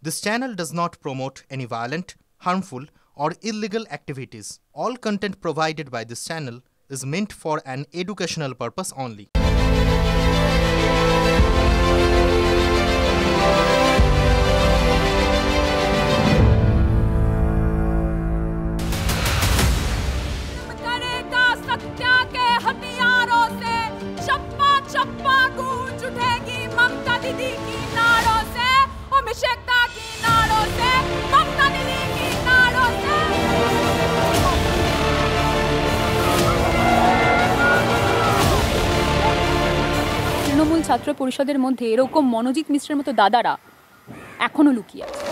This channel does not promote any violent, harmful, or illegal activities. All content provided by this channel is meant for an educational purpose only. Trinamool ছাত্র পরিষদের মধ্যে এরকম মনোজিৎ মিশ্রের মতো দাদারা এখনো লুকিয়ে আছে।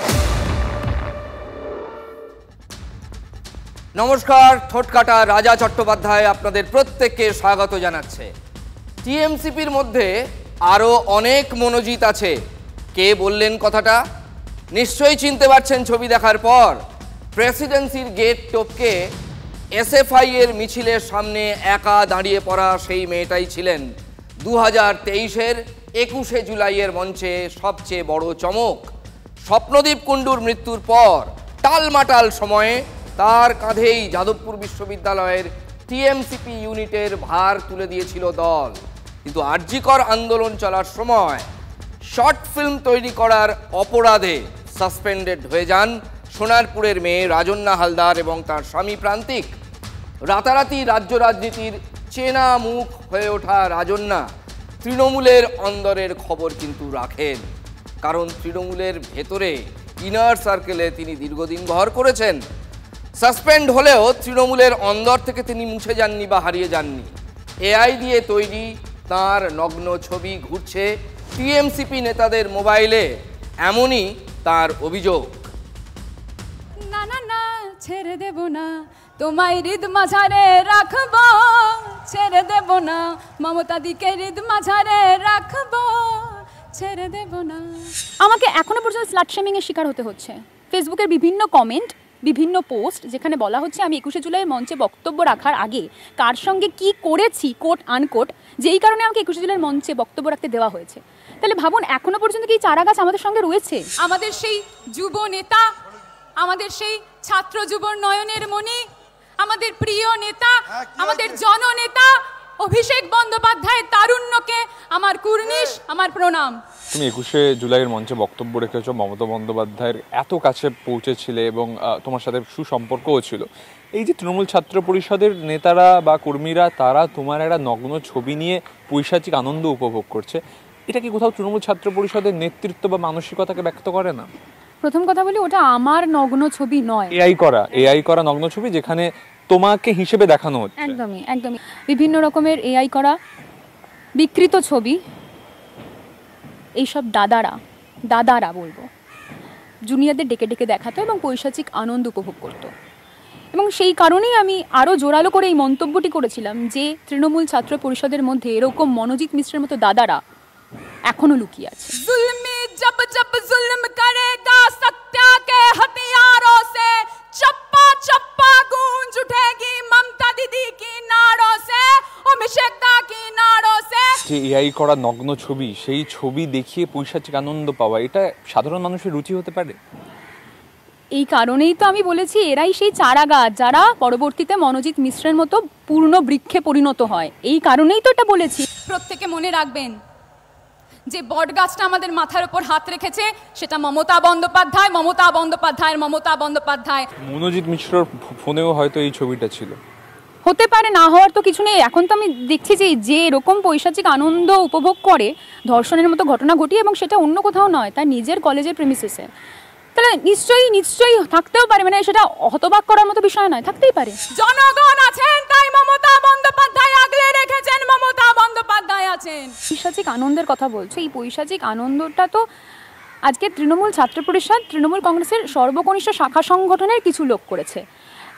নমস্কার, ঠোঁটকাটা রাজা চট্টোপাধ্যায় আপনাদের প্রত্যেককে স্বাগত জানাচ্ছে। টিএমসিপির মধ্যে আরও অনেক মনোজিৎ আছে। কে বললেন কথাটা? নিশ্চয়ই চিনতে পারছেন ছবি দেখার পর। প্রেসিডেন্সির গেট টপকে এসএফআই এর মিছিলের সামনে একা দাঁড়িয়ে পড়া সেই মেয়েটাই ছিলেন 2023-এর 21শে জুলাইয়ের মঞ্চে সবচেয়ে বড় চমক। স্বপ্নদীপ কুণ্ডুর মৃত্যুর পর টালমাটাল সময়ে তার কাঁধেই যাদবপুর বিশ্ববিদ্যালয়ের টিএমসিপি ইউনিটের ভার তুলে দিয়েছিল দল। কিন্তু আরজিকর আন্দোলন চলার সময় শর্ট ফিল্ম তৈরি করার অপরাধে সাসপেন্ডেড হয়ে যান সোনারপুরের মেয়ে রাজন্যা হালদার এবং তার স্বামী প্রান্তিক। রাতারাতি রাজ্য রাজনীতির চেনা মুখ হয়ে ওঠা রাজন্যা তৃণমূলের অন্দরের খবর কিন্তু রাখেন, কারণ তৃণমূলের ভেতরে ইনার সার্কেলে তিনি দীর্ঘদিন ঘর করেছেন। সাসপেন্ড হলেও তৃণমূলের অন্দর থেকে তিনি মুছে যাননি বা হারিয়ে যাননি। এআই দিয়ে তৈরি তার নগ্ন ছবি ঘুরছে টিএমসিপি নেতাদের মোবাইলে, এমনই তার অভিযোগ। না না না, ছেড়ে দেব না, তোমায় হৃদ মাঝারে রাখবো, ছেড়ে দেব না, মমতা দিকে হৃদ মাঝারে রাখবো, ছেড়ে দেব না। আমাকে এখনো পর্যন্ত স্লাট শেমিং এর শিকার হতে হচ্ছে। ফেসবুকের বিভিন্ন কমেন্ট, বিভিন্ন পোস্ট যেখানে বলা হচ্ছে আমি 21শে জুলাইয়ের মঞ্চে বক্তব্য রাখার আগে কার সঙ্গে কি করেছি, কোট আনকোট, যেই কারণে আমাকে 21শে জুলাইয়ের মঞ্চে বক্তব্য রাখতে দেওয়া হয়েছে। তাহলে ভাবুন, এখনো পর্যন্ত কি চারা গাছ আমাদের সঙ্গে রয়েছে? আমাদের সেই যুব নেতা, আমাদের সেই ছাত্র যুব নয়নের মণি, আমাদের প্রিয় নেতা, আমাদের জননেতা অভিষেক বন্দ্যোপাধ্যায়ের তারুণ্যকে আমার কুর্নিশ, আমার প্রণাম। তুমি 21শে জুলাইয়ের মঞ্চে বক্তব্য রেখেছো, মমতা বন্দ্যোপাধ্যায়ের এত কাছে পৌঁছেছিলে এবং তোমার সাথে সুসম্পর্কও ছিল। এই যে তৃণমূল ছাত্র পরিষদের নেতারা বা কর্মীরা, তারা তোমার একটা নগ্ন ছবি নিয়ে পৈশাচিক আনন্দ উপভোগ করছে, এটা কি কোথাও তৃণমূল ছাত্র পরিষদের নেতৃত্ব বা মানসিকতাকে ব্যক্ত করে না? প্রথম কথা বলি, ওটা আমার নগ্ন ছবি নয়, এআই করা নগ্ন ছবি, যেখানে তোমাকে হিসেবে দেখানো হচ্ছে। একদমই একদমই বিভিন্ন রকমের এআই করা বিকৃত ছবি। এইসব দাদারা বলবো, জুনিয়রদের ডেকে ডেকে দেখাতো এবং পৈশাচিক আনন্দ উপভোগ করত। এবং সেই কারণেই আমি আরও জোরালো করে এই মন্তব্যটি করেছিলাম যে তৃণমূল ছাত্র পরিষদের মধ্যে এরকম মনোজিৎ মিশ্রের মতো দাদারা এখনো লুকিয়ে আছে। जब जब जुल्म करेगा सत्या के हथियारों से, चप्पा चप्पा गूंज उठेगी ममता दीदी की नाड़ों से, अभिषेक दा की नाड़ों से। যে এআই করা নগ্ন ছবি, সেই ছবি দেখিয়ে পৈশাচিক আনন্দ পাওয়া, এটা সাধারণ মানুষের রুচি হতে পারে? এই কারণেই তো আমি বলেছি এরাই সেই চারা গাছ যারা পরবর্তীতে মনোজিৎ মিশ্রের মতো পূর্ণ বৃক্ষে পরিণত হয়। এই কারণেই তো এটা বলেছি। প্রত্যেকে মনে রাখবেন যে বট গাছটা আমাদের মাথার উপর হাত রেখেছে সেটা মমতা বন্দ্যোপাধ্যায়, মমতা বন্দ্যোপাধ্যায়। মনোজিৎ মিশ্রর ফোনেও হয়তো এই ছবিটা ছিল। হতে পারে, না হওয়ার তো কিছু নেই। এখন তো আমি দেখছি যে এরকম পৈশাচিক আনন্দ উপভোগ করে ধর্ষণের মতো ঘটনা ঘটিয়ে, এবং সেটা অন্য কোথাও নয়, তার নিজের কলেজের প্রেমিসেসে, তাহলে নিশ্চয়ই থাকতেও পারে। মানে সেটা হতবাক করার মতো বিষয় নয়, থাকতেই পারে। জনগণ আছেন তাই মমতা বন্দ্যোপাধ্যায় আগলে রেখেছেন, মমতা বন্দ্যোপাধ্যায় আছেন। পৈশাচিক আনন্দের কথা বলছো, এই পৈশাচিক আনন্দটা তো আজকে তৃণমূল ছাত্র পরিষদ, তৃণমূল কংগ্রেসের সর্বকনিষ্ঠ শাখা সংগঠনের কিছু লোক করেছে।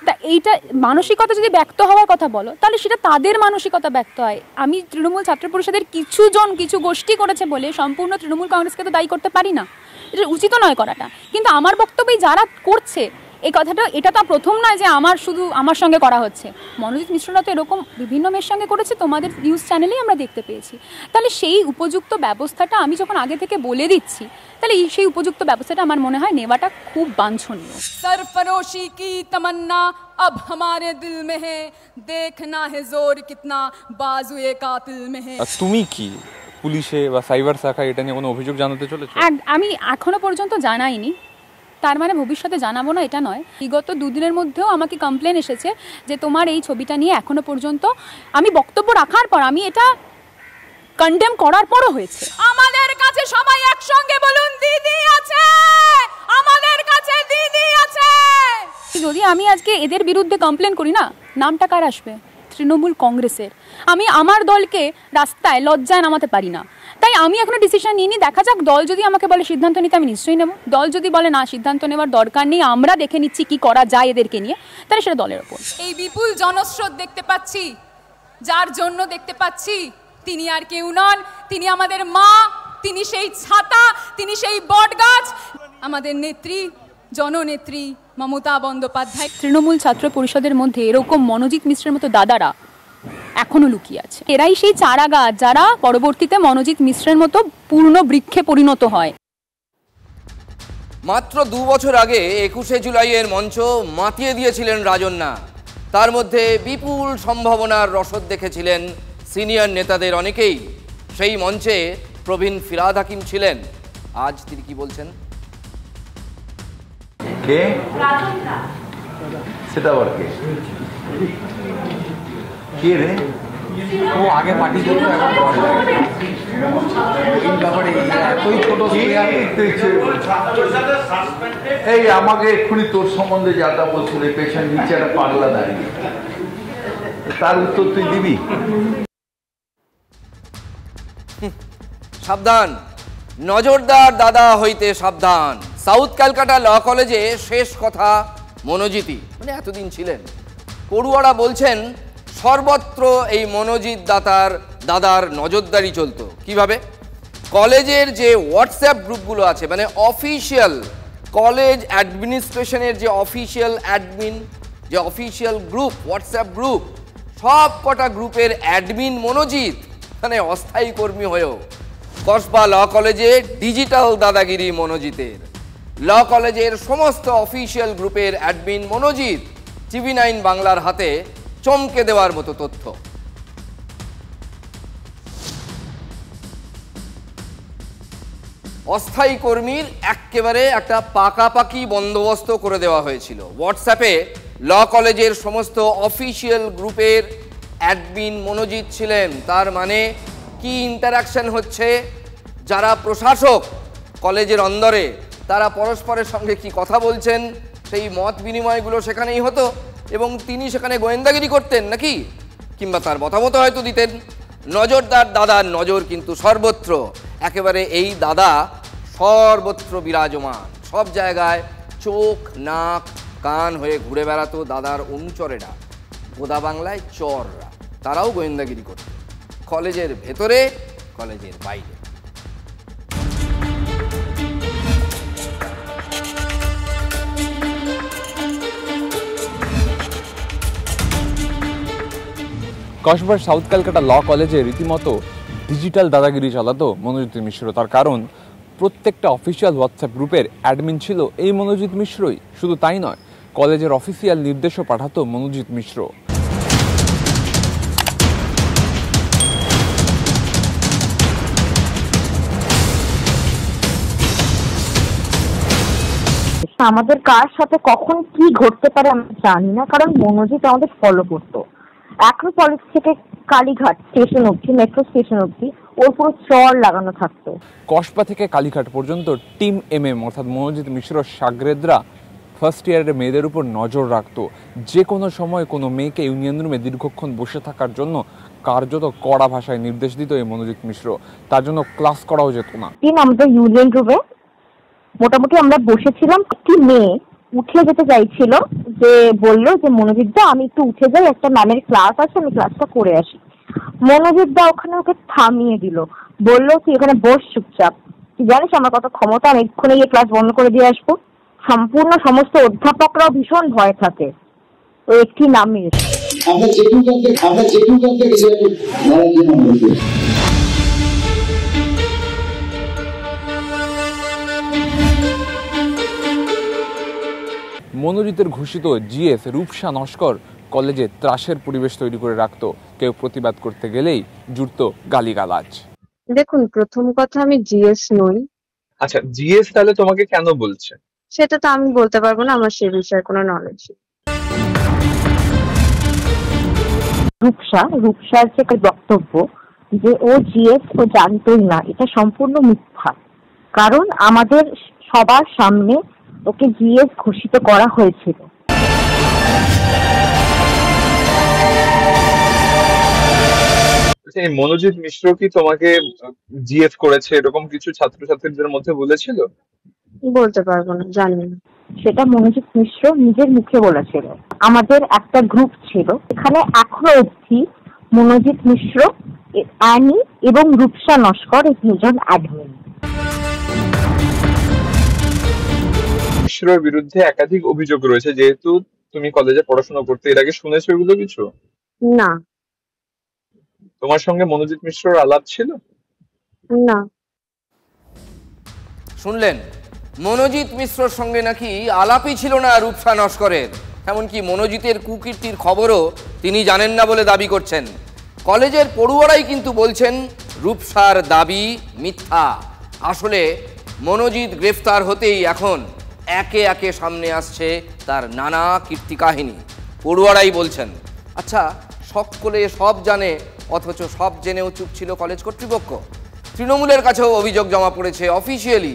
তা এইটা মানসিকতা যদি ব্যক্ত হওয়ার কথা বলো, তাহলে সেটা তাদের মানসিকতা ব্যক্ত হয়। আমি তৃণমূল ছাত্র পরিষদের কিছু গোষ্ঠী করেছে বলে সম্পূর্ণ তৃণমূল কংগ্রেসকে তো দায়ী করতে পারি না, এটা উচিত নয় করাটা। কিন্তু আমার বক্তব্যই যারা করছে এই কথাটা, এটা তো প্রথম নয় যে শুধু আমার সঙ্গে করা হচ্ছে। মনোজিৎ মিশ্ররা তো এরকম বিভিন্ন মেয়ের সঙ্গে করেছে, তোমাদের নিউজ চ্যানেলেই আমরা দেখতে পেয়েছি। তাহলে সেই উপযুক্ত ব্যবস্থাটা আমি যখন আগে থেকে বলে দিচ্ছি, তাহলে সেই উপযুক্ত ব্যবস্থাটা আমার মনে হয় নেওয়াটা খুব বাঞ্ছনীয়। सरफरोशी की तमन्ना अब हमारे दिल में है, देखना है जोर कितना बाजुए कातिल में है। তুমি কি পুলিশে বা সাইবার শাখায় এটা নিয়ে কোনো অভিযোগ জানাতে চলেছো? আমি এখনো পর্যন্ত জানাইনি, তার মানে ভবিষ্যতে জানাবো না এটা নয়। বিগত 2 দিনের মধ্যেও আমাকে কমপ্লেন এসেছে যে তোমার এই ছবিটা নিয়ে এখনো পর্যন্ত আমি বক্তব্য রাখার পর, আমি এটা কন্ডেম করার পরও হয়েছে। আমাদের কাছে সবাই একসঙ্গে বলুন দিদি আছে, আমাদের কাছে দিদি আছে। যদি আমি আজকে এদের বিরুদ্ধে কমপ্লেন করি না, নামটা কার আসবে? তৃণমূল কংগ্রেসের। আমি আমার দলকে রাস্তায় লজ্জায় নামাতে পারি না, তাই আমি এখনো ডিসিশন নিইনি। দেখা যাক, দল যদি আমাকে বলে সিদ্ধান্ত নিতে, আমি নিশ্চয়ই নেব। দল যদি বলে না সিদ্ধান্ত নেওয়ার দরকার নেই, আমরা দেখে নিচ্ছি কি করা যায় এদেরকে নিয়ে, তাহলে সেটা দলের ওপর। এই বিপুল জনস্রোত দেখতে পাচ্ছি, যার জন্য দেখতে পাচ্ছি তিনি আর কেউ নন, তিনি আমাদের মা, তিনি সেই ছাতা, তিনি সেই বটগাছ, আমাদের নেত্রী, জননেত্রী মমতা বন্দ্যোপাধ্যায়। তৃণমূল ছাত্র পরিষদের মধ্যে এরকম মনোজিৎ মিশ্রের মতো দাদারা এখনো লুকিয়ে আছে। এরাই সেই চারা গাছ যারা পরবর্তীতে মনোজিৎ মিশ্রের মতো পূর্ণ বৃক্ষে পরিণত হয়। মাত্র 2 বছর আগে 21শে জুলাইয়ের মঞ্চ মাতিয়ে দিয়েছিলেন রাজন্যা। তার মধ্যে বিপুল সম্ভাবনার রসদ দেখেছিলেন সিনিয়র নেতাদের অনেকেই। সেই মঞ্চে প্রবীণ ফিরহাদ হাকিম ছিলেন। আজ তিনি কি বলছেন? কে সেটা আবার কে রে? ও আগে পার্টি করতো, এই আমাকে এক্ষুনি তোর সম্বন্ধে যাটা বলছিল পেছন নিচে একটা পাগলা দাঁড়িয়ে, তার উত্তর তুই দিবি? সাবধান, নজরদার দাদা হইতে সাবধান। সাউথ ক্যালকাটা ল কলেজে শেষ কথা মনোজিতই, মানে এতদিন ছিলেন। পড়ুয়ারা বলছেন সর্বত্র এই মনোজিৎ দাদার নজরদারি চলতো। কিভাবে? কলেজের যে হোয়াটসঅ্যাপ গ্রুপগুলো আছে, মানে অফিসিয়াল কলেজ অ্যাডমিনিস্ট্রেশনের যে অফিসিয়াল অ্যাডমিন, যে অফিসিয়াল গ্রুপ, হোয়াটসঅ্যাপ গ্রুপ, সব কটা গ্রুপের অ্যাডমিন মনোজিৎ, মানে অস্থায়ী কর্মী হয়েও। কসবা ল কলেজে ডিজিটাল দাদাগিরি মনোজিতের। ল কলেজের সমস্ত অফিসিয়াল গ্রুপের অ্যাডমিন মনোজিৎ। TV9 বাংলার হাতে চমকে দেওয়ার মতো তথ্য। অস্থায়ী কর্মীর একেবারে একটা পাকাপাকি বন্দোবস্ত করে দেওয়া হয়েছিল। হোয়াটসঅ্যাপে ল কলেজের সমস্ত অফিসিয়াল গ্রুপের অ্যাডমিন মনোজিৎ ছিলেন। তার মানে কি ইন্টারাকশন হচ্ছে, যারা প্রশাসক কলেজের অন্দরে, তারা পরস্পরের সঙ্গে কি কথা বলছেন, সেই মত বিনিময়গুলো সেখানেই হতো। এবং তিনি সেখানে গোয়েন্দাগিরি করতেন নাকি, কিংবা তার মতামত হয়তো দিতেন। নজরদার দাদার নজর কিন্তু সর্বত্র। একেবারে এই দাদা সর্বত্র বিরাজমান, সব জায়গায় চোখ নাক কান হয়ে ঘুরে বেড়াতো দাদার অনুচরেরা, গোদা বাংলায় চররা। তারাও গোয়েন্দাগিরি করত কলেজের ভেতরে, কলেজের বাইরে। কসবার সাউথ ক্যালকাটা ল কলেজে রীতিমতো ডিজিটাল দাদাগিরি চালাতো মনোজিৎ মিশ্র। তার কারণ প্রত্যেকটা অফিসিয়াল হোয়াটসঅ্যাপ গ্রুপের অ্যাডমিন ছিল এই মনোজিৎ মিশ্রই। শুধু তাই নয়, কলেজের অফিসিয়াল নির্দেশও পাঠাতো মনোজিৎ মিশ্র। আমাদের কার সাথে কখন কি ঘটতে পারে আমরা জানি না, কারণ মনোজিৎ আমাদের ফলো করতো। অ্যাক্রোপলিস থেকে কালীঘাট স্টেশন অব্দি, মেট্রো স্টেশন অব্দি ওর পুরো চর লাগানো থাকতো। কসবা থেকে কালীঘাট পর্যন্ত টিম MM অর্থাৎ মনোজিৎ মিশ্র সাগরেদরা ফার্স্ট ইয়ারের মেয়েদের উপর নজর রাখতো। যে কোনো সময় কোনো মেয়েকে ইউনিয়ন রুমে দীর্ঘক্ষণ বসে থাকার জন্য কার্যত কড়া ভাষায় নির্দেশ দিত এই মনোজিৎ মিশ্র। তার জন্য ক্লাস করাও যেত না। আমাদের ইউনিয়ন রুমে মোটামুটি আমরা বসেছিলাম, একটি মেয়ে উঠে যেতে চাইছিল, যে বললো যে মনোজিৎ দা আমি একটু উঠে যাই, একটা ম্যামের ক্লাস আছে, আমি ক্লাসটা করে আসি। মনোজিৎ দা ওখানে ওকে থামিয়ে দিল, বললো তুই এখানে বস চুপচাপ, তুই জানিস আমার কত ক্ষমতা, আমি এক্ষুনি গিয়ে ক্লাস বন্ধ করে দিয়ে আসবো। সম্পূর্ণ সমস্ত অধ্যাপকরাও ভীষণ ভয় থাকে ওই একটি নামের। মনোজিতের ঘোষিত জিএস রূপসা নস্কর কলেজে ত্রাসের পরিবেশ তৈরি করে রাখতো, কেউ প্রতিবাদ করতে গেলেই জুড়তো গালিগালাজ। দেখুন, প্রথম কথা আমি জিএস নই। আচ্ছা, জিএস তাহলে তোমাকে কেন বলছে সেটা তো আমি বলতে পারবো না, আমার সে বিষয়ে কোনো নলেজ নেই। রূপসার যে বক্তব্য যে ও জিএস ও জানতোই না, এটা সম্পূর্ণ মিথ্যা। কারণ আমাদের সবার সামনে ওকে জিএস ঘোষিত করা হয়েছিল। মনোজিৎ মিশ্র কি তোমাকে জিএস করেছে এরকম কিছু ছাত্রছাত্রীদের মধ্যে বলেছিল? বলতে পারবো না, জানি না। সেটা মনোজিৎ মিশ্র নিজের মুখে বলেছিল। আমাদের একটা গ্রুপ ছিল, এখানে এখনো অবধি মনোজিৎ মিশ্র, অ্যানি এবং রূপসা নস্কর এই দুজন অ্যাডমিন। মিশ্রের বিরুদ্ধে একাধিক অভিযোগ রয়েছে, যেহেতু তুমি কলেজে পড়াশোনা করতে, এর আগে শুনেছো এগুলো কিছু? না। তোমার সঙ্গে মনোজিৎ মিশ্রর আলাপ ছিল? না। শুনলেন, মনোজিৎ মিশ্রর সঙ্গে নাকি আলাপই ছিল না রূপসা নস্করের। এমনকি মনোজিতের কুকীর্তির খবরও তিনি জানেন না বলে দাবি করছেন। কলেজের পড়ুয়ারাই কিন্তু বলছেন রূপসার দাবি মিথ্যা। আসলে মনোজিৎ গ্রেফতার হতেই এখন একে একে সামনে আসছে তার নানা কীর্তি কাহিনী। পড়ুয়ারাই বলছেন, আচ্ছা সকলে সব জানে, অথচ সব জেনেও চুপ ছিল কলেজ কর্তৃপক্ষ। তৃণমূলের কাছেও অভিযোগ জমা পড়েছে অফিসিয়ালি,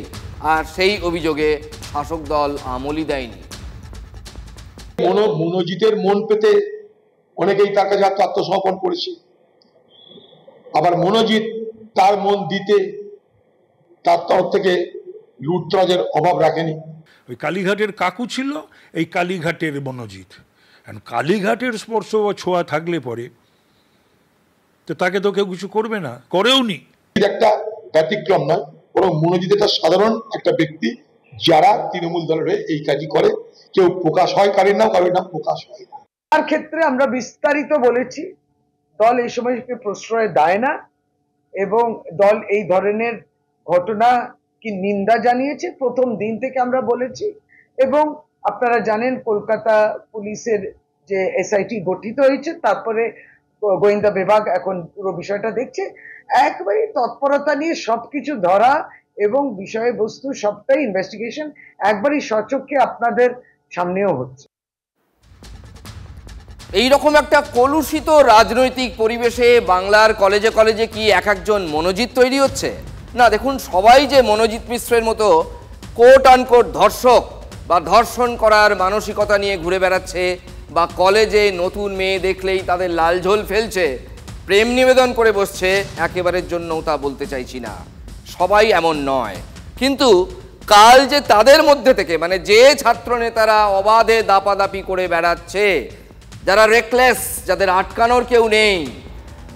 আর সেই অভিযোগে শাসক দল আমলই দেয়নি। মনোজিতের মন পেতে অনেকেই তার কাছে আত্মসমর্পণ করেছে, আবার মনোজিৎ তার মন দিতে তার তরফ থেকে লুটতরাজের অভাব রাখেনি। ওই কালীঘাটের কাকু ছিল, এই কালীঘাটের মনোজিৎ। কালীঘাটের স্পর্শ বা ছোঁয়া থাকলে পরে তো তাকে তো কেউ কিছু করবে না, করেও নি। একটা ব্যতিক্রম নয়, বরং মনোজিৎ একটা সাধারণ একটা ব্যক্তি যারা তৃণমূল দলের হয়ে এই কাজই করে। কেউ প্রকাশ হয় কারোর নাম প্রকাশ হয় না। তার ক্ষেত্রে আমরা বিস্তারিত বলেছি, দল এই সময় প্রশ্রয় দেয় না এবং দল এই ধরনের ঘটনা কি নিন্দা জানিয়েছে প্রথম দিন থেকে আমরা বলেছি। এবং আপনারা জানেন কলকাতা পুলিশের যে এসআইটি গঠিত হয়েছে, তারপরে গোয়েন্দা বিভাগ এখন পুরো বিষয়টা দেখছে। একবারে তৎপরতা নিয়ে সবকিছু ধরা এবং বিষয়বস্তু সবটাই ইনভেস্টিগেশন একবারই সচক্ষে আপনাদের সামনেও হচ্ছে। এইরকম একটা কলুষিত রাজনৈতিক পরিবেশে বাংলার কলেজে কলেজে কি এক একজন মনোজিৎ তৈরি হচ্ছে? না, দেখুন, সবাই যে মনোজিৎ মিশ্রের মতো কোট আনকোট ধর্ষক বা ধর্ষণ করার মানসিকতা নিয়ে ঘুরে বেড়াচ্ছে, বা কলেজে নতুন মেয়ে দেখলেই তাদের লাল ঝোল ফেলছে, প্রেম নিবেদন করে বসছে, একেবারের জন্যও তা বলতে চাইছি না। সবাই এমন নয়, কিন্তু কাল যে তাদের মধ্যে থেকে, মানে যে ছাত্র নেতারা অবাধে দাপাদাপি করে বেড়াচ্ছে, যারা রেকলেস, যাদের আটকানোর কেউ নেই,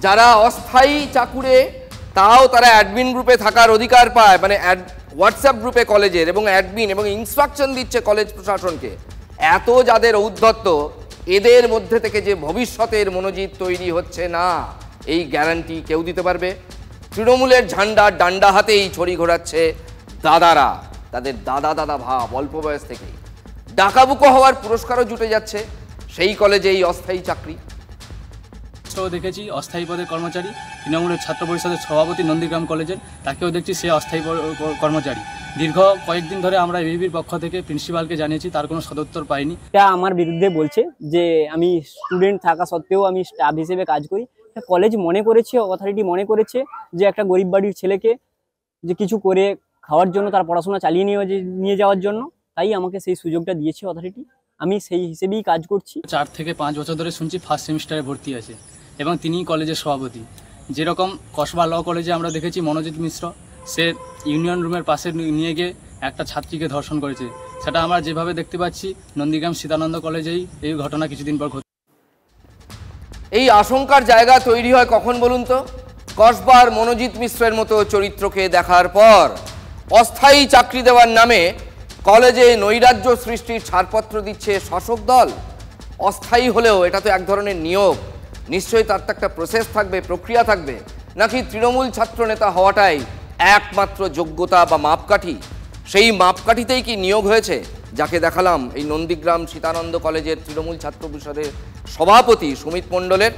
যারা অস্থায়ী চাকুরে তাও তারা অ্যাডমিন গ্রুপে থাকার অধিকার পায়, মানে হোয়াটসঅ্যাপ গ্রুপে কলেজের, এবং অ্যাডমিন এবং ইনস্ট্রাকশন দিচ্ছে কলেজ প্রশাসনকে, এত যাদের ঔদ্ধত্য, এদের মধ্যে থেকে যে ভবিষ্যতের মনোজিৎ তৈরি হচ্ছে না, এই গ্যারান্টি কেউ দিতে পারবে? তৃণমূলের ঝান্ডা ডান্ডা হাতেই ছড়ি ঘোরাচ্ছে দাদারা, তাদের দাদা ভাব অল্প বয়স থেকেই। ডাকাবুকো হওয়ার পুরস্কারও জুটে যাচ্ছে সেই কলেজে এই অস্থায়ী চাকরি। দেখেছি অস্থায়ী পদের কর্মচারী, তৃণমূলের ছাত্র পরিষদের সভাপতি নন্দীগ্রাম কলেজের, তাকেও দেখছি সে অস্থায়ী কর্মচারী। দীর্ঘ কয়েকদিন ধরে আমরা এবিভির পক্ষ থেকে প্রিন্সিপালকে জানিয়েছি, তার কোনো সদুত্তর পাইনি। এটা আমার বিরুদ্ধে বলছে যে আমি স্টুডেন্ট থাকা সত্ত্বেও আমি স্টাফ হিসেবে কাজ করি। কলেজ মনে করেছে, অথরিটি মনে করেছে যে একটা গরিব বাড়ির ছেলেকে যে কিছু করে খাওয়ার জন্য, তার পড়াশোনা চালিয়ে নিয়ে যাওয়ার জন্য, তাই আমাকে সেই সুযোগটা দিয়েছে অথরিটি। আমি সেই হিসেবেই কাজ করছি। 4 থেকে 5 বছর ধরে শুনছি ফার্স্ট সেমিস্টারে ভর্তি আছে এবং তিনিই কলেজের সভাপতি। যেরকম কসবা ল কলেজে আমরা দেখেছি মনোজিৎ মিশ্র, সে ইউনিয়ন রুমের পাশে নিয়ে গিয়ে একটা ছাত্রীকে ধর্ষণ করেছে, সেটা আমরা যেভাবে দেখতে পাচ্ছি নন্দীগ্রাম সীতানন্দ কলেজেই এই ঘটনা কিছুদিন পর ঘটে। এই আশঙ্কার জায়গা তৈরি হয় কখন বলুন তো? কসবার মনোজিৎ মিশ্রের মতো চরিত্রকে দেখার পর অস্থায়ী চাকরি দেওয়ার নামে কলেজে নৈরাজ্য সৃষ্টির ছাড়পত্র দিচ্ছে শাসক দল। অস্থায়ী হলেও এটা তো এক ধরনের নিয়োগ, নিশ্চয়ই তার তো একটা প্রসেস থাকবে, প্রক্রিয়া থাকবে। নাকি তৃণমূল ছাত্র নেতা হওয়াটাই একমাত্র যোগ্যতা বা মাপকাঠি? সেই মাপকাঠিতেই কি নিয়োগ হয়েছে যাকে দেখালাম এই নন্দীগ্রাম সীতানন্দ কলেজের তৃণমূল ছাত্র পরিষদের সভাপতি সুমিত মণ্ডলের?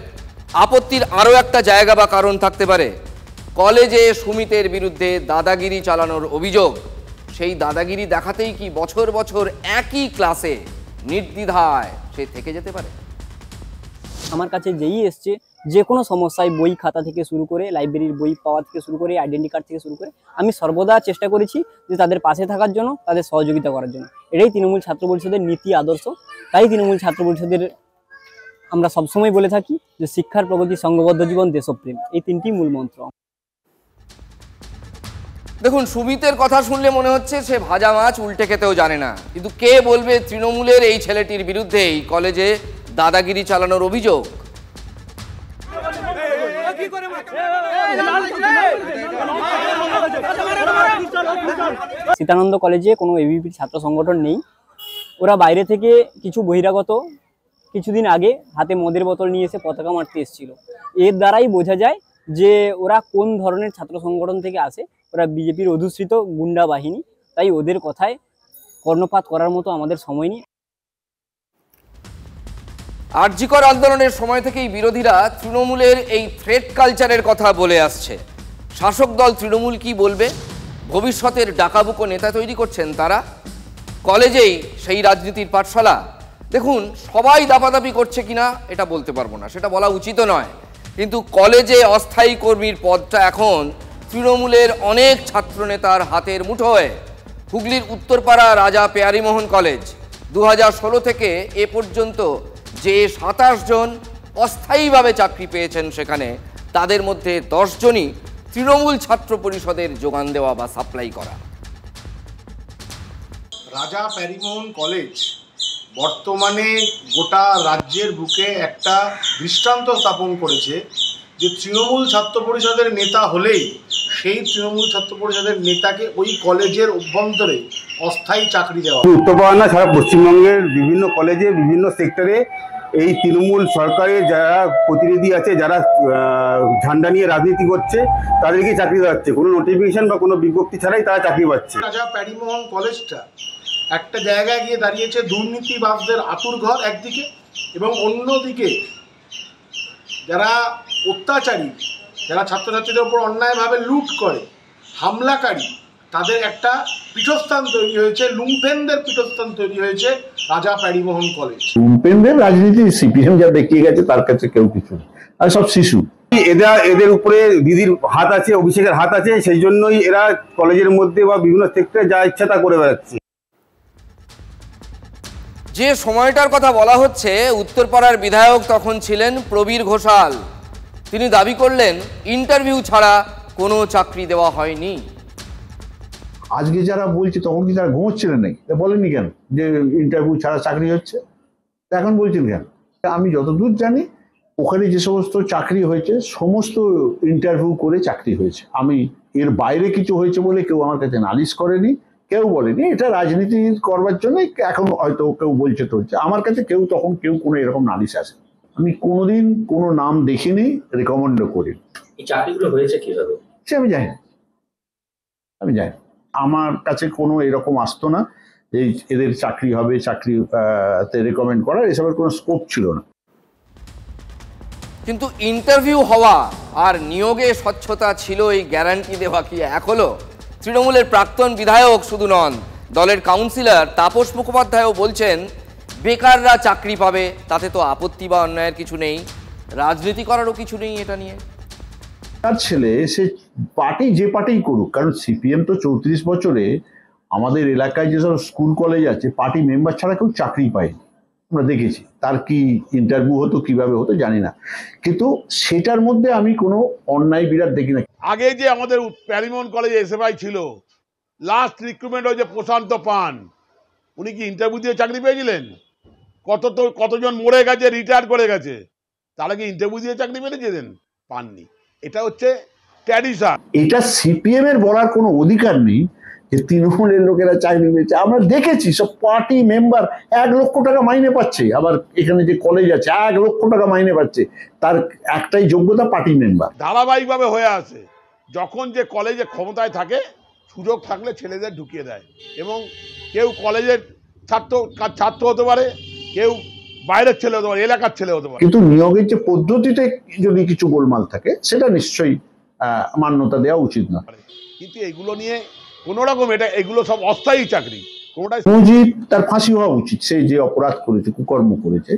আপত্তির আরও একটা জায়গা বা কারণ থাকতে পারে। কলেজে সুমিতের বিরুদ্ধে দাদাগিরি চালানোর অভিযোগ। সেই দাদাগিরি দেখাতেই কি বছর বছর একই ক্লাসে নির্দ্বিধায় সে থেকে যেতে পারে? আমার কাছে যেই এসছে, যে কোনো সমস্যায় বই খাতা থেকে শুরু করে, লাইব্রেরির বই পাওয়া থেকে শুরু করে, আইডেন্টি কার্ড থেকে শুরু করে, আমি সর্বদা চেষ্টা করেছি যে তাদের পাশে থাকার জন্য, তাদের সহযোগিতা করার জন্য। এটাই তৃণমূল ছাত্র পরিষদের নীতি আদর্শ। তাই তৃণমূল ছাত্র পরিষদের আমরা সবসময় বলে থাকি যে শিক্ষার প্রগতি, সংঘবদ্ধ জীবন, দেশপ্রেম, এই তিনটি মূল মন্ত্র। দেখুন, সুমিতের কথা শুনলে মনে হচ্ছে সে ভাজা মাছ উল্টে খেতেও জানে না। কিন্তু কে বলবে তৃণমূলের এই ছেলেটির বিরুদ্ধেই কলেজে দাদাগিরি চালানোর অভিযোগ? সীতানন্দ কলেজে কোনো এবিপির ছাত্র সংগঠন নেই। ওরা বাইরে থেকে কিছু বহিরাগত কিছুদিন আগে হাতে মদের বোতল নিয়ে এসে পতাকা মারতে এসেছিল। এর দ্বারাই বোঝা যায় যে ওরা কোন ধরনের ছাত্র সংগঠন থেকে আসে। ওরা বিজেপির অধুষ্ঠিত গুন্ডা বাহিনী। তাই ওদের কথায় কর্ণপাত করার মতো আমাদের সময় নেই। আরজিকর আন্দোলনের সময় থেকেই বিরোধীরা তৃণমূলের এই থ্রেট কালচারের কথা বলে আসছে। শাসক দল তৃণমূল কি বলবে? ভবিষ্যতের ডাকাবুকো নেতা তৈরি করছেন তারা। কলেজেই সেই রাজনীতির পাঠশালা। দেখুন, সবাই দাপাদাপি করছে কিনা এটা বলতে পারবো না, সেটা বলা উচিত নয়। কিন্তু কলেজে অস্থায়ী কর্মীর পদটা এখন তৃণমূলের অনেক ছাত্রনেতার হাতের মুঠোয়। হুগলির উত্তরপাড়া রাজা পেয়ারীমোহন কলেজ 2016 থেকে এ পর্যন্ত যে 27 জন অস্থায়ীভাবে চাকরি পেয়েছেন সেখানে, তাদের মধ্যে 10 জনই তৃণমূল ছাত্র পরিষদের যোগান দেওয়া বা সাপ্লাই করা। রাজা প্যারিমোহন কলেজ বর্তমানে গোটা রাজ্যের বুকে একটা দৃষ্টান্ত স্থাপন করেছে যে তৃণমূল ছাত্র পরিষদের নেতা হলেই সেই তৃণমূল ছাত্র পরিষদের নেতাকে ওই কলেজের অভ্যন্তরে অস্থায়ী চাকরি দেওয়া। উত্তরপাড়া না, সারা পশ্চিমবঙ্গের বিভিন্ন কলেজে, বিভিন্ন সেক্টরে এই তৃণমূল সরকারের যারা প্রতিনিধি আছে, যারা ঝান্ডা নিয়ে রাজনীতি করছে, তাদেরকে চাকরি দেওয়া হচ্ছে। কোনো নোটিফিকেশন বা কোনো বিজ্ঞপ্তি ছাড়াই তারা চাকরি পাচ্ছে। রাজা প্যারিমোহন কলেজটা একটা জায়গায় গিয়ে দাঁড়িয়েছে দুর্নীতিবাজদের আতুরঘর একদিকে, এবং অন্যদিকে যারা অত্যাচারী, যারা ছাত্রছাত্রীদের উপর অন্যায়ভাবে লুট করে, হামলাকারী, তাদের একটা পীঠস্থান তৈরি হয়েছে, লুম্পেনদের পীঠস্থান তৈরি হয়েছে রাজা প্যারিমোহন কলেজ। লুম্পেনদের রাজনীতি সিপিএম যা দেখিয়ে গেছে তার কাছে কেউ কিছু নেই, আর সব শিশু। এদের উপরে দিদির হাত আছে, অভিষেকের হাত আছে, সেই জন্যই এরা কলেজের মধ্যে বা বিভিন্ন সেক্টরে যা ইচ্ছা তা করে বেড়াচ্ছে। যে সময়টার কথা বলা হচ্ছে, উত্তরপাড়ার বিধায়ক তখন ছিলেন প্রবীর ঘোষাল। তিনি দাবি করলেন ইন্টারভিউ ছাড়া কোনো চাকরি দেওয়া হয়নি। আজকে যারা বলছে তখন কি তারা ঘুমোচ্ছিলেন নাকি? বলেননি কেন যে ইন্টারভিউ ছাড়া চাকরি হচ্ছে? এখন বলছেন কেন? আমি যতদূর জানি ওখানে যে সমস্ত চাকরি হয়েছে সমস্ত ইন্টারভিউ করে চাকরি হয়েছে। আমি এর বাইরে কিছু হয়েছে বলে কেউ আমার কাছে নালিশ করেনি, কেউ বলেনি। এটা রাজনীতি করবার জন্য এখন হয়তো কেউ বলছে চলছে। আমার কাছে কেউ কোনো এরকম নালিশ আসে। আমি কোনোদিন কোনো নাম দেখিনি, রেকমেন্ডও করি। এই চাকরিগুলো হয়েছে কিভাবে সে আমি জানি, আমার কাছে কোনো এরকম আসতো না যে এদের চাকরি হবে, চাকরিতে রেকমেন্ড করার এসবের কোনো স্কোপ ছিল না। কিন্তু ইন্টারভিউ হওয়া আর নিয়োগে স্বচ্ছতা ছিল, এই গ্যারান্টি দেওয়া কি এক হলো? তৃণমূলের প্রাক্তন বিধায়ক শুধু নন, দলের কাউন্সিলর তাপস মুখোপাধ্যায়ও বলছেন বেকাররা চাকরি পাবে, তাতে তো আপত্তি বা অন্যায়ের কিছু নেই, রাজনীতি করারও কিছু নেই এটা নিয়ে। তার ছেলে সে পার্টি যে পার্টিই করুক, কারণ সিপিএম তো 34 বছরে আমাদের এলাকায় যেসব স্কুল কলেজ আছে পার্টি মেম্বার ছাড়া কেউ চাকরি পায়নি, আমরা দেখেছি। তার কি ইন্টারভিউ হতো, কিভাবে হতো জানি না, কিন্তু সেটার মধ্যে আমি কোনো অন্যায় বিরাট দেখি না। আগে যে আমাদের প্যারিমোহন কলেজে এসএফআই ছিল, লাস্ট রিক্রুটমেন্ট হয়েছে প্রশান্ত পান, উনি কি ইন্টারভিউ দিয়ে চাকরি পেয়েছিলেন? কতজন মরে গেছে, রিটায়ার করে গেছে, তারা কি ইন্টারভিউ দিয়ে চাকরি পেয়েছিলেন? পাননি। এটা হচ্ছে ট্র্যাডিশন। এটা সিপিএম এর বলার কোনো অধিকার নেই যে তৃণমূলের লোকেরা চাকরি পেয়েছে। আমরা দেখেছি সব পার্টি মেম্বার 1 লক্ষ টাকা মাইনে পাচ্ছে, আবার এখানে যে কলেজ আছে 1 লক্ষ টাকা মাইনে পাচ্ছে, তার একটাই যোগ্যতা পার্টি মেম্বার। ধারাবাহিকভাবে হয়ে আসে, যখন যে কলেজে ক্ষমতায় থাকে সুযোগ থাকলে ছেলেদের ঢুকিয়ে দেয়, এবং কেউ কলেজের ছাত্র হতে পারে, কেউ বাইরের ছেলে হতে পারে, এলাকার ছেলে হতে পারে। কিন্তু নিয়োগের যে পদ্ধতিতে যদি কিছু গোলমাল থাকে সেটা নিশ্চয়ই মান্যতা দেওয়া উচিত না। কিন্তু এগুলো নিয়ে কোনো রকম এগুলো সব অস্থায়ী চাকরি, কোনোটাই। মনোজিৎ তার ফাঁসি হওয়া উচিত, সে যে অপরাধ করেছে, কুকর্ম করেছে।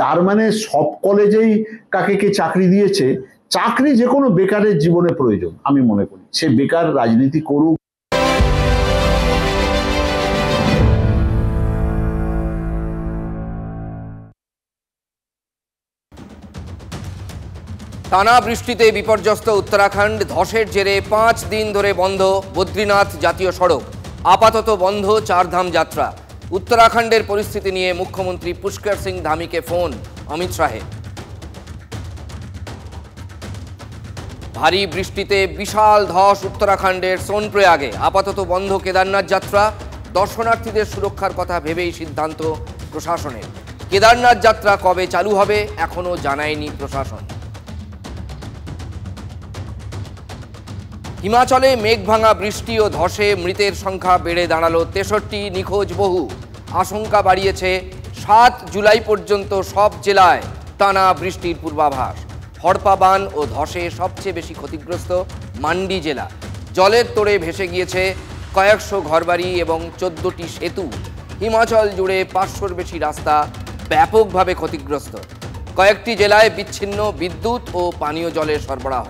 তার মানে সব কলেজেই কাকে কে চাকরি দিয়েছে? চাকরি যে কোনো বেকারের জীবনে প্রয়োজন আমি মনে করি, সে বেকার রাজনীতি করুক। টানা বৃষ্টিতে বিপর্যস্ত উত্তরাখণ্ড, ধসের জেরে 5 দিন ধরে বন্ধ বদ্রীনাথ জাতীয় সড়ক, আপাতত বন্ধ চারধাম যাত্রা। উত্তরাখণ্ডের পরিস্থিতি নিয়ে মুখ্যমন্ত্রী পুষ্কর সিং ধামিকে ফোন অমিত শাহের। ভারী বৃষ্টিতে বিশাল ধস উত্তরাখণ্ডের সোনপ্রয়াগে, আপাতত বন্ধ কেদারনাথ যাত্রা। দর্শনার্থীদের সুরক্ষার কথা ভেবেই সিদ্ধান্ত প্রশাসনের। কেদারনাথ যাত্রা কবে চালু হবে এখনো জানায়নি প্রশাসন। হিমাচলে মেঘভাঙা বৃষ্টি ও ধসে মৃতের সংখ্যা বেড়ে দাঁড়ালো 63, নিখোঁজ বহু। আশঙ্কা বাড়িয়েছে 7 জুলাই পর্যন্ত সব জেলায় টানা বৃষ্টির পূর্বাভাস। হড়পা বান ও ধসে সবচেয়ে বেশি ক্ষতিগ্রস্ত মান্ডি জেলা। জলের তোড়ে ভেসে গিয়েছে কয়েকশো ঘরবাড়ি এবং 14টি সেতু। হিমাচল জুড়ে 500-র বেশি রাস্তা ব্যাপকভাবে ক্ষতিগ্রস্ত। কয়েকটি জেলায় বিচ্ছিন্ন বিদ্যুৎ ও পানীয় জলের সরবরাহ।